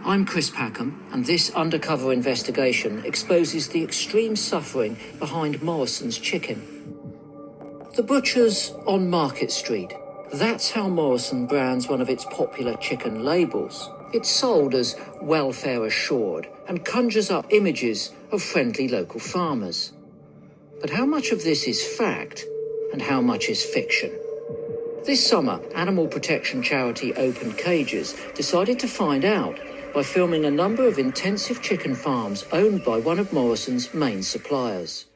I'm Chris Packham, and this undercover investigation exposes the extreme suffering behind Morrison's chicken. The butcher's on Market Street. That's how Morrison brands one of its popular chicken labels. It's sold as welfare assured and conjures up images of friendly local farmers. But how much of this is fact and how much is fiction? This summer, animal protection charity Open Cages decided to find out by filming a number of intensive chicken farms owned by one of Morrison's main suppliers.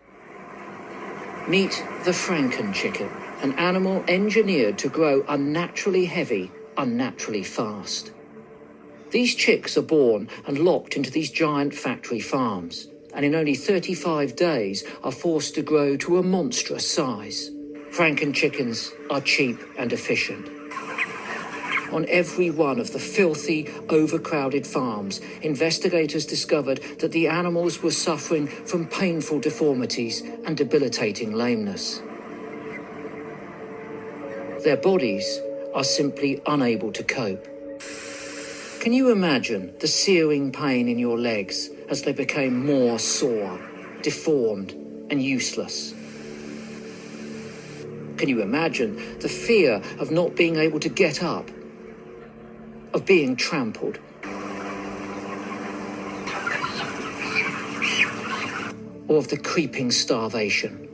Meet the Franken chicken, an animal engineered to grow unnaturally heavy, unnaturally fast. These chicks are born and locked into these giant factory farms, and in only 35 days are forced to grow to a monstrous size. Franken chickens are cheap and efficient. On every one of the filthy, overcrowded farms, investigators discovered that the animals were suffering from painful deformities and debilitating lameness. Their bodies are simply unable to cope. Can you imagine the searing pain in your legs as they became more sore, deformed, and useless? Can you imagine the fear of not being able to get up, of being trampled? Or of the creeping starvation?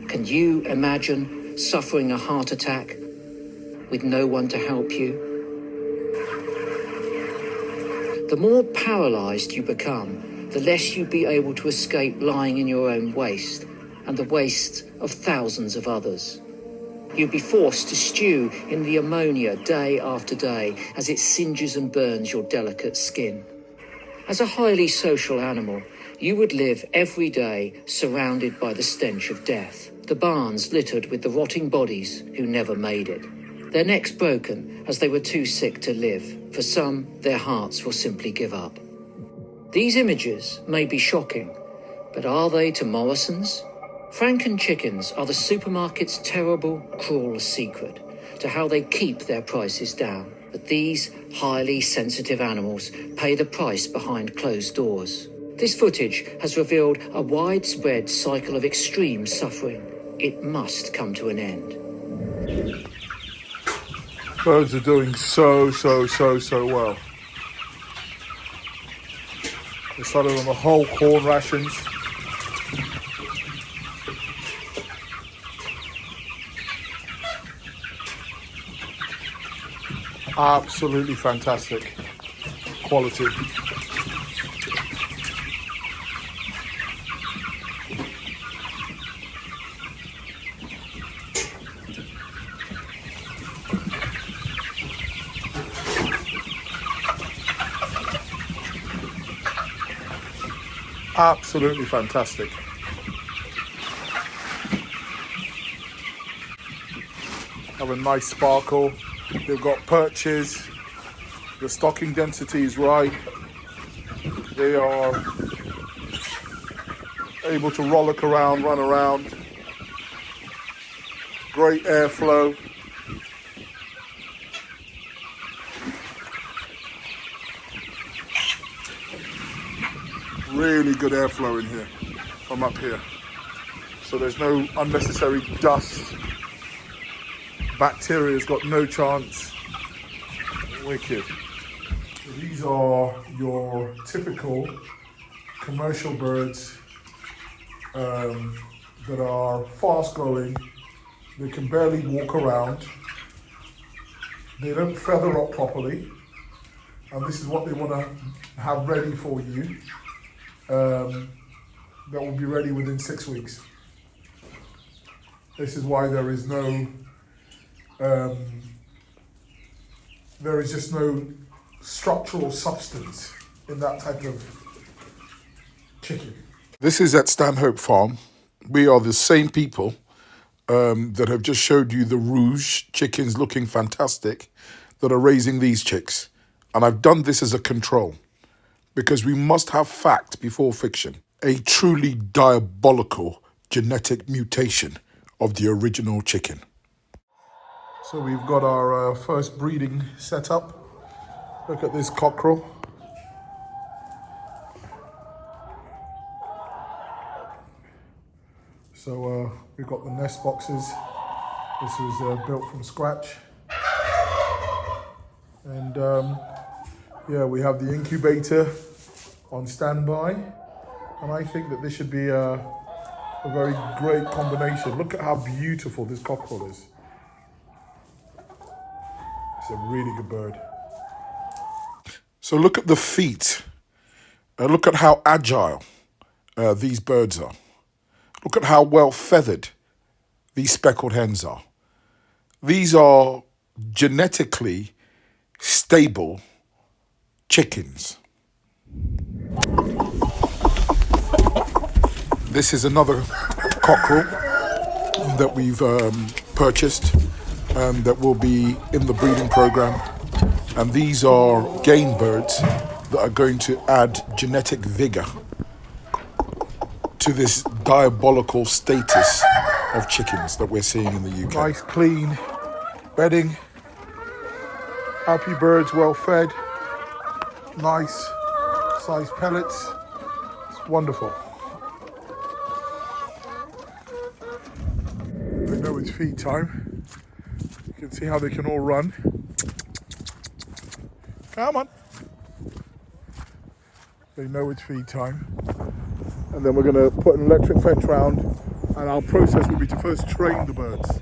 Can you imagine suffering a heart attack with no one to help you? The more paralyzed you become, the less you'd be able to escape lying in your own waste and the wastes of thousands of others. You'd be forced to stew in the ammonia day after day as it singes and burns your delicate skin. As a highly social animal, you would live every day surrounded by the stench of death, the barns littered with the rotting bodies who never made it. Their necks broken as they were too sick to live. For some, their hearts will simply give up. These images may be shocking, but are they to Morrison's? Franken chickens are the supermarket's terrible, cruel secret to how they keep their prices down. But these highly sensitive animals pay the price behind closed doors. This footage has revealed a widespread cycle of extreme suffering. It must come to an end. Birds are doing so well. They started on the whole corn rations. Absolutely fantastic quality. Absolutely fantastic. Have a nice sparkle. They've got perches. The stocking density is right. They are able to rollick around, run around. Great airflow. Really good airflow in here from up here. So there's no unnecessary dust. Bacteria's got no chance. Wicked. These are your typical commercial birds that are fast growing. They can barely walk around. They don't feather up properly. And this is what they want to have ready for you. That will be ready within 6 weeks. This is why there is just no structural substance in that type of chicken. This is at Stanhope Farm. We are the same people that have just showed you the Rouge chickens looking fantastic that are raising these chicks. And I've done this as a control because we must have fact before fiction. A truly diabolical genetic mutation of the original chicken. So we've got our first breeding set up. Look at this cockerel. So we've got the nest boxes. This was built from scratch. And yeah, we have the incubator on standby. And I think that this should be a very great combination. Look at how beautiful this cockerel is. It's a really good bird. So look at the feet. Look at how agile these birds are. Look at how well feathered these speckled hens are. These are genetically stable chickens. This is another cockerel that we've purchased that will be in the breeding program. And these are game birds that are going to add genetic vigor to this diabolical status of chickens that we're seeing in the UK. Nice, clean bedding. Happy birds, well fed. Nice sized pellets. It's wonderful. They know it's feed time. You can see how they can all run. Come on. They know it's feed time. And then we're going to put an electric fence round, and our process will be to first train the birds.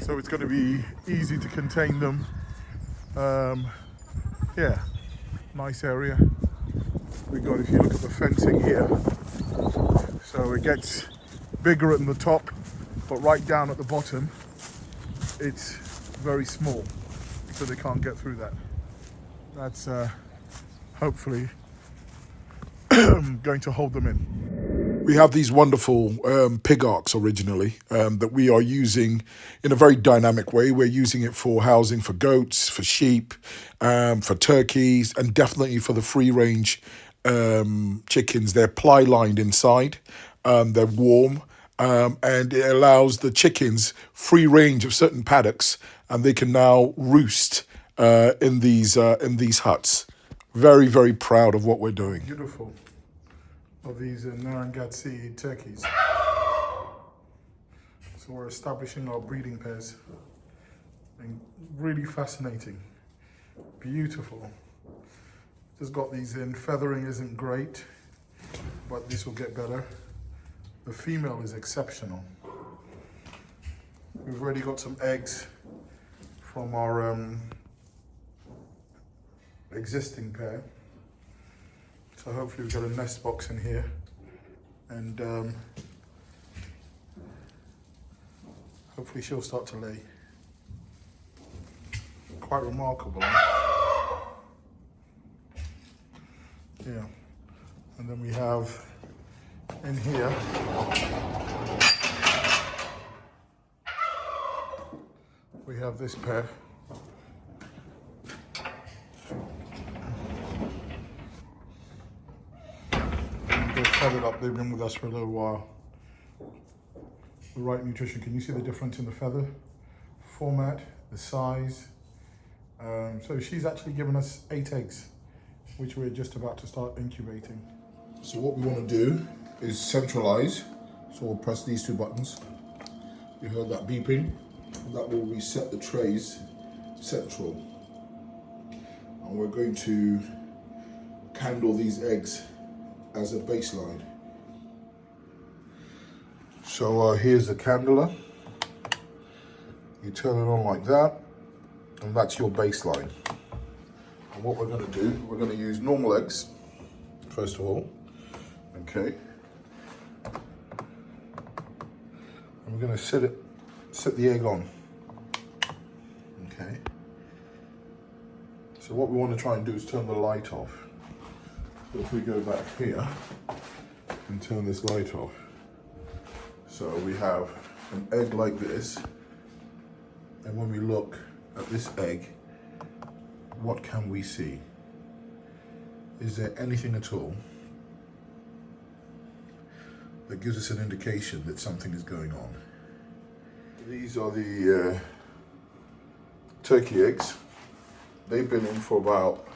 So it's going to be easy to contain them. Yeah, nice area. We got, if you look at the fencing here, so it gets bigger at the top, but right down at the bottom, it's very small, so they can't get through that. That's hopefully going to hold them in. We have these wonderful pig arks originally that we are using in a very dynamic way. We're using it for housing for goats, for sheep, for turkeys, and definitely for the free-range chickens. They're ply-lined inside, they're warm, and it allows the chickens free range of certain paddocks, and they can now roost in these huts. Very, very proud of what we're doing. Beautiful. Of these Narragansett turkeys. So we're establishing our breeding pairs. And really fascinating. Beautiful. Just got these in. Feathering isn't great, but this will get better. The female is exceptional. We've already got some eggs from our existing pair. So hopefully we've got a nest box in here, and hopefully she'll start to lay. Quite remarkable, huh? Yeah. And then we have in here we have this pair. They're feathered up, they've been with us for a little while. The right nutrition, can you see the difference in the feather format, the size? So she's actually given us 8 eggs, which we're just about to start incubating. So what we want to do is centralize. So we'll press these 2 buttons. You heard that beeping? That will reset the trays central. And we're going to candle these eggs as a baseline. So here's the candler. You turn it on like that, and that's your baseline. And what we're going to do, we're going to use normal eggs, first of all. Okay. And we're going to set the egg on. Okay. So what we want to try and do is turn the light off. So if we go back here and turn this light off. So we have an egg like this, and when we look at this egg, what can we see? Is there anything at all that gives us an indication that something is going on? These are the turkey eggs. They've been in for about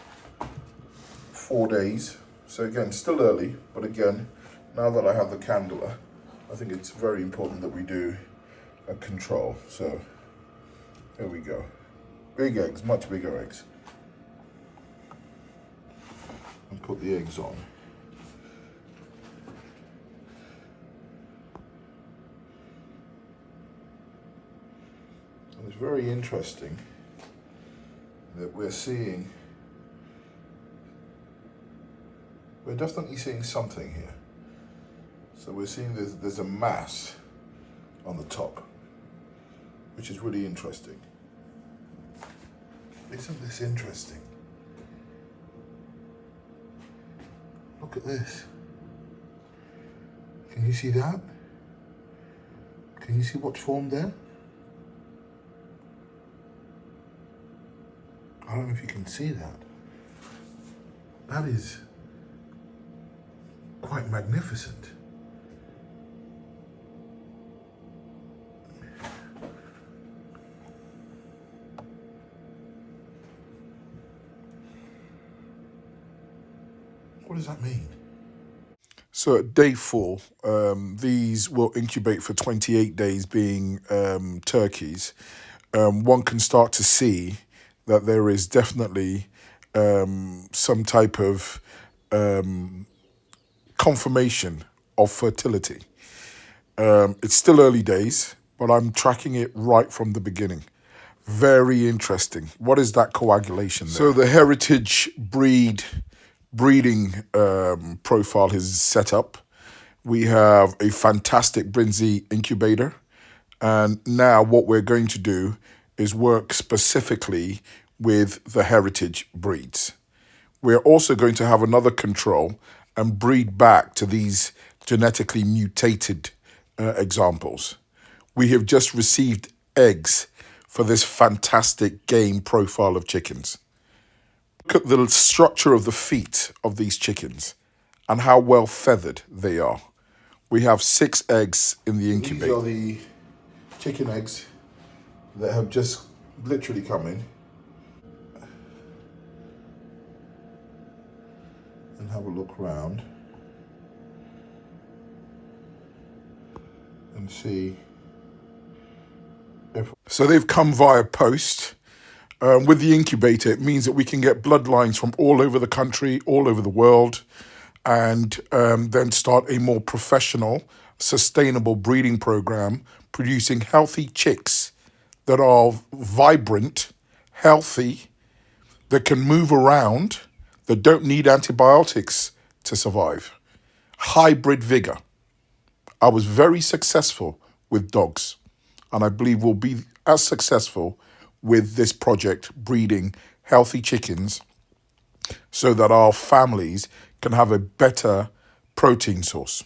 4 days. So again, still early, but again, now that I have the candula, I think it's very important that we do a control. So here we go. Big eggs, much bigger eggs. And put the eggs on. And it's very interesting that we're definitely seeing something here. So we're seeing there's a mass on the top, which is really interesting. Isn't this interesting? Look at this. Can you see that? Can you see what's formed there? I don't know if you can see that. That is quite magnificent. What does that mean? So at day 4, these will incubate for 28 days, being turkeys. One can start to see that there is definitely some type of confirmation of fertility. It's still early days, but I'm tracking it right from the beginning. Very interesting. What is that coagulation there? So the heritage breeding profile is set up. We have a fantastic Brinsley incubator. And now what we're going to do is work specifically with the heritage breeds. We're also going to have another control and breed back to these genetically mutated examples. We have just received eggs for this fantastic game profile of chickens. Look at the structure of the feet of these chickens and how well feathered they are. We have 6 eggs in the incubator. These are the chicken eggs that have just literally come in. And have a look around and see if... So they've come via post. With the incubator, it means that we can get bloodlines from all over the country, all over the world, and then start a more professional, sustainable breeding program, producing healthy chicks that are vibrant, healthy, that can move around, that don't need antibiotics to survive. Hybrid vigor. I was very successful with dogs, and I believe we'll be as successful with this project, breeding healthy chickens so that our families can have a better protein source.